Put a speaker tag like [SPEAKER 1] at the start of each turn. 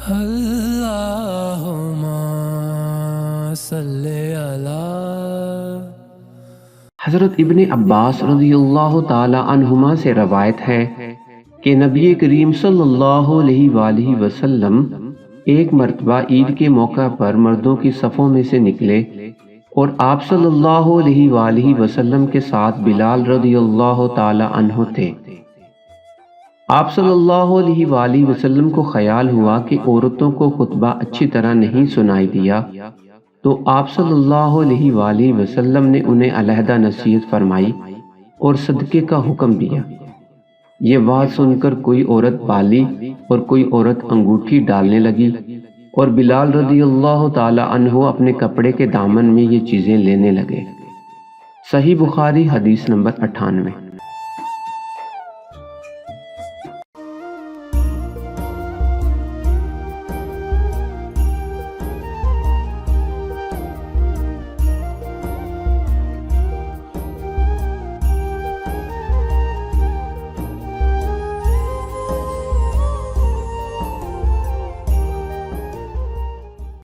[SPEAKER 1] اللہم صلی علی۔
[SPEAKER 2] حضرت ابن عباس رضی اللہ تعالی عنہما سے روایت ہے کہ نبی کریم صلی اللہ علیہ وآلہ وسلم ایک مرتبہ عید کے موقع پر مردوں کی صفوں میں سے نکلے اور آپ صلی اللہ علیہ وآلہ وسلم کے ساتھ بلال رضی اللہ تعالی عنہ تھے۔ آپ صلی اللہ علیہ وآلہ وسلم کو خیال ہوا کہ عورتوں کو خطبہ اچھی طرح نہیں سنائی دیا، تو آپ صلی اللہ علیہ وآلہ وسلم نے انہیں علیحدہ نصیحت فرمائی اور صدقے کا حکم دیا۔ یہ بات سن کر کوئی عورت بالی اور کوئی عورت انگوٹھی ڈالنے لگی، اور بلال رضی اللہ تعالی عنہ اپنے کپڑے کے دامن میں یہ چیزیں لینے لگے۔ صحیح بخاری حدیث نمبر 98۔